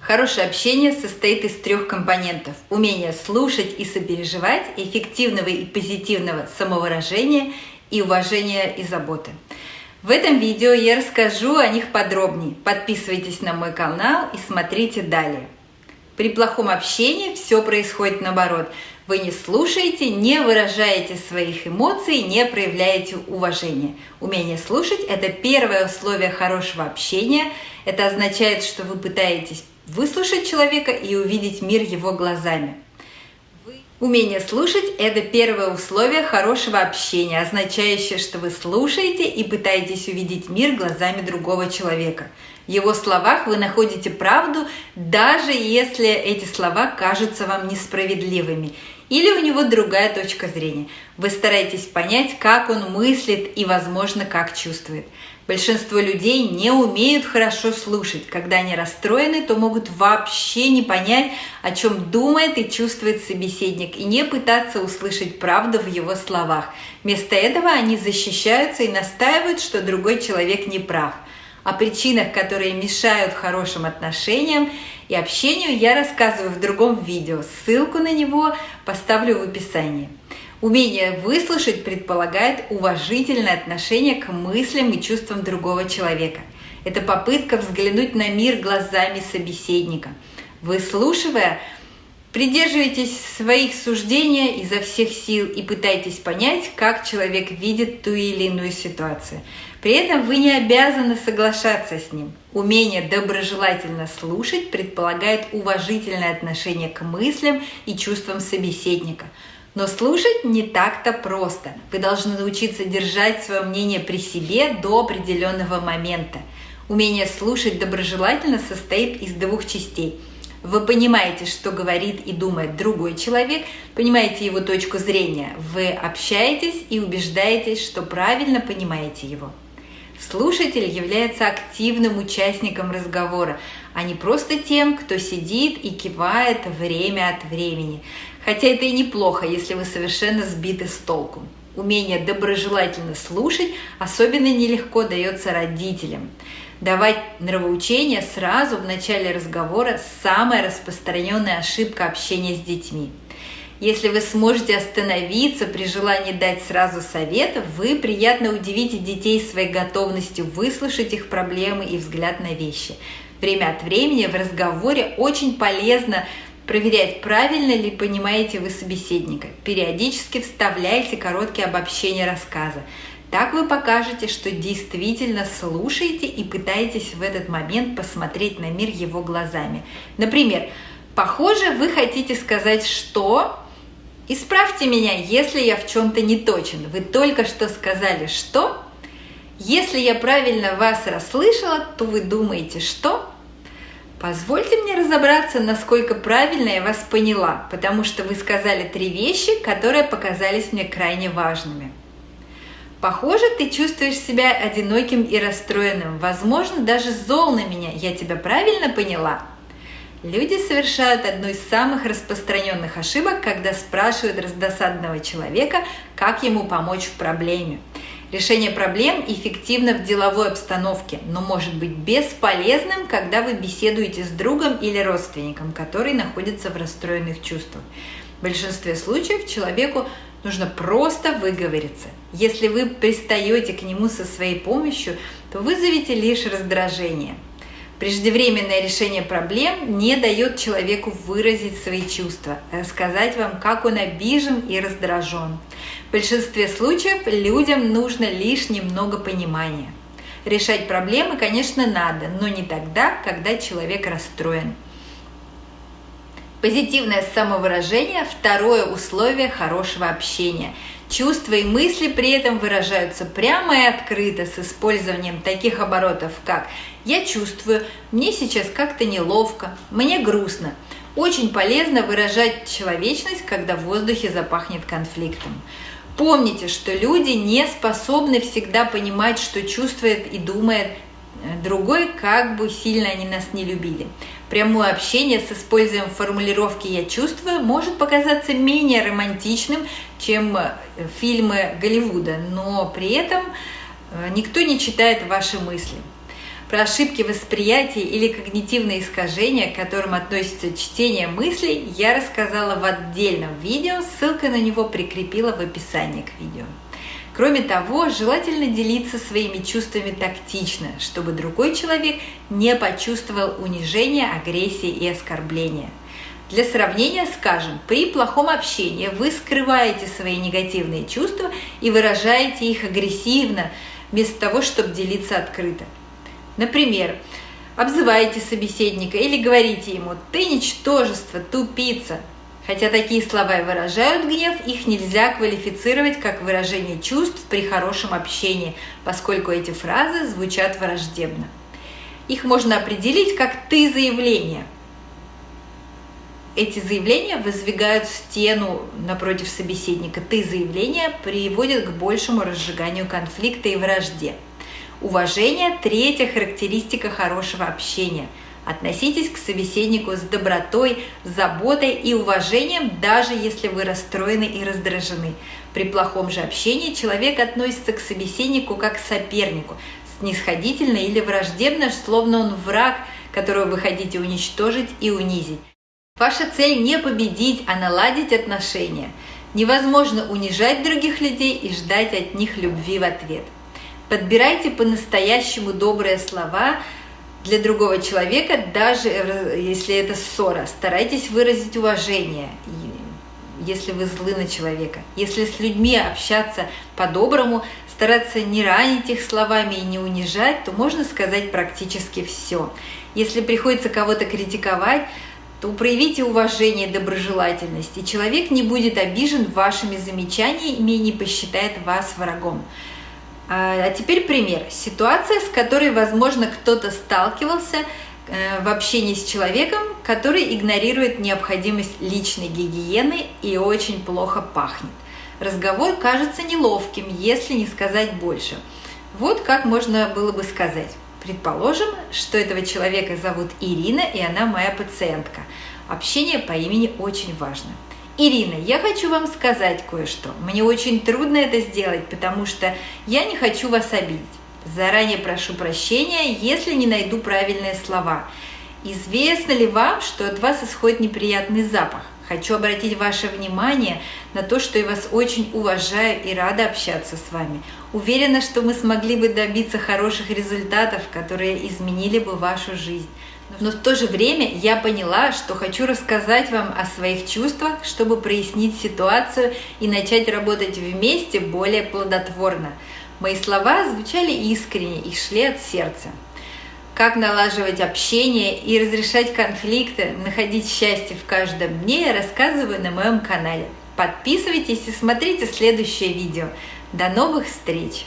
Хорошее общение состоит из 3 компонентов: умение слушать и сопереживать, эффективного и позитивного самовыражения и уважения и заботы. В этом видео я расскажу о них подробнее. Подписывайтесь на мой канал и смотрите далее. При плохом общении все происходит наоборот. Вы не слушаете, не выражаете своих эмоций, не проявляете уважения. Умение слушать – это первое условие хорошего общения. Это означает, что вы пытаетесь выслушать человека и увидеть мир его глазами. Умение слушать – это первое условие хорошего общения, означающее, что вы слушаете и пытаетесь увидеть мир глазами другого человека. В его словах вы находите правду, даже если эти слова кажутся вам несправедливыми, или у него другая точка зрения. Вы стараетесь понять, как он мыслит и, возможно, как чувствует. Большинство людей не умеют хорошо слушать. Когда они расстроены, то могут вообще не понять, о чем думает и чувствует собеседник, и не пытаться услышать правду в его словах. Вместо этого они защищаются и настаивают, что другой человек не прав. О причинах, которые мешают хорошим отношениям и общению, я рассказываю в другом видео. Ссылку на него поставлю в описании. Умение выслушать предполагает уважительное отношение к мыслям и чувствам другого человека. Это попытка взглянуть на мир глазами собеседника. Выслушивая, придерживайтесь своих суждений изо всех сил и пытайтесь понять, как человек видит ту или иную ситуацию. При этом вы не обязаны соглашаться с ним. Умение доброжелательно слушать предполагает уважительное отношение к мыслям и чувствам собеседника. Но слушать не так-то просто. Вы должны научиться держать свое мнение при себе до определенного момента. Умение слушать доброжелательно состоит из 2 частей. Вы понимаете, что говорит и думает другой человек, понимаете его точку зрения. Вы общаетесь и убеждаетесь, что правильно понимаете его. Слушатель является активным участником разговора, а не просто тем, кто сидит и кивает время от времени. Хотя это и неплохо, если вы совершенно сбиты с толку. Умение доброжелательно слушать особенно нелегко дается родителям. Давать нравоучения сразу в начале разговора – самая распространенная ошибка общения с детьми. Если вы сможете остановиться при желании дать сразу совет, вы приятно удивите детей своей готовностью выслушать их проблемы и взгляд на вещи. Время от времени в разговоре очень полезно проверять, правильно ли понимаете вы собеседника. Периодически вставляйте короткие обобщения рассказа. Так вы покажете, что действительно слушаете и пытаетесь в этот момент посмотреть на мир его глазами. Например, похоже, вы хотите сказать «что?». Исправьте меня, если я в чем-то не точен. Вы только что сказали «что?». Если я правильно вас расслышала, то вы думаете «что?». Позвольте мне разобраться, насколько правильно я вас поняла, потому что вы сказали 3 вещи, которые показались мне крайне важными. Похоже, ты чувствуешь себя одиноким и расстроенным, возможно, даже зол на меня. Я тебя правильно поняла? Люди совершают одну из самых распространенных ошибок, когда спрашивают раздосадованного человека, как ему помочь в проблеме. Решение проблем эффективно в деловой обстановке, но может быть бесполезным, когда вы беседуете с другом или родственником, который находится в расстроенных чувствах. В большинстве случаев человеку нужно просто выговориться. Если вы пристаете к нему со своей помощью, то вызовете лишь раздражение. Преждевременное решение проблем не дает человеку выразить свои чувства, рассказать вам, как он обижен и раздражен. В большинстве случаев людям нужно лишь немного понимания. Решать проблемы, конечно, надо, но не тогда, когда человек расстроен. Позитивное самовыражение – второе условие хорошего общения. Чувства и мысли при этом выражаются прямо и открыто с использованием таких оборотов, как «я чувствую», «мне сейчас как-то неловко», «мне грустно». Очень полезно выражать человечность, когда в воздухе запахнет конфликтом. Помните, что люди не способны всегда понимать, что чувствует и думает другой, как бы сильно они нас не любили. Прямое общение с использованием формулировки «я чувствую» может показаться менее романтичным, чем фильмы Голливуда, но при этом никто не читает ваши мысли. Про ошибки восприятия или когнитивные искажения, к которым относится чтение мыслей, я рассказала в отдельном видео, ссылка на него прикрепила в описании к видео. Кроме того, желательно делиться своими чувствами тактично, чтобы другой человек не почувствовал унижения, агрессии и оскорбления. Для сравнения скажем, при плохом общении вы скрываете свои негативные чувства и выражаете их агрессивно, вместо того, чтобы делиться открыто. Например, обзываете собеседника или говорите ему «ты ничтожество, тупица». Хотя такие слова и выражают гнев, их нельзя квалифицировать как выражение чувств при хорошем общении, поскольку эти фразы звучат враждебно. Их можно определить как «ты» заявления. Эти заявления воздвигают стену напротив собеседника. «Ты» заявления приводят к большему разжиганию конфликта и вражде. Уважение – третья характеристика хорошего общения. Относитесь к собеседнику с добротой, заботой и уважением, даже если вы расстроены и раздражены. При плохом же общении человек относится к собеседнику как к сопернику, снисходительно или враждебно, словно он враг, которого вы хотите уничтожить и унизить. Ваша цель не победить, а наладить отношения. Невозможно унижать других людей и ждать от них любви в ответ. Подбирайте по-настоящему добрые слова для другого человека, даже если это ссора. Старайтесь выразить уважение, если вы злы на человека. Если с людьми общаться по-доброму, стараться не ранить их словами и не унижать, то можно сказать практически все. Если приходится кого-то критиковать, то проявите уважение и доброжелательность, и человек не будет обижен вашими замечаниями и не посчитает вас врагом. А теперь пример. Ситуация, с которой, возможно, кто-то сталкивался в общении с человеком, который игнорирует необходимость личной гигиены и очень плохо пахнет. Разговор кажется неловким, если не сказать больше. Вот как можно было бы сказать. Предположим, что этого человека зовут Ирина, и она моя пациентка. Общение по имени очень важно. Ирина, я хочу вам сказать кое-что. Мне очень трудно это сделать, потому что я не хочу вас обидеть. Заранее прошу прощения, если не найду правильные слова. Известно ли вам, что от вас исходит неприятный запах? Хочу обратить ваше внимание на то, что я вас очень уважаю и рада общаться с вами. Уверена, что мы смогли бы добиться хороших результатов, которые изменили бы вашу жизнь. Но в то же время я поняла, что хочу рассказать вам о своих чувствах, чтобы прояснить ситуацию и начать работать вместе более плодотворно. Мои слова звучали искренне и шли от сердца. Как налаживать общение и разрешать конфликты, находить счастье в каждом дне, я рассказываю на моем канале. Подписывайтесь и смотрите следующее видео. До новых встреч!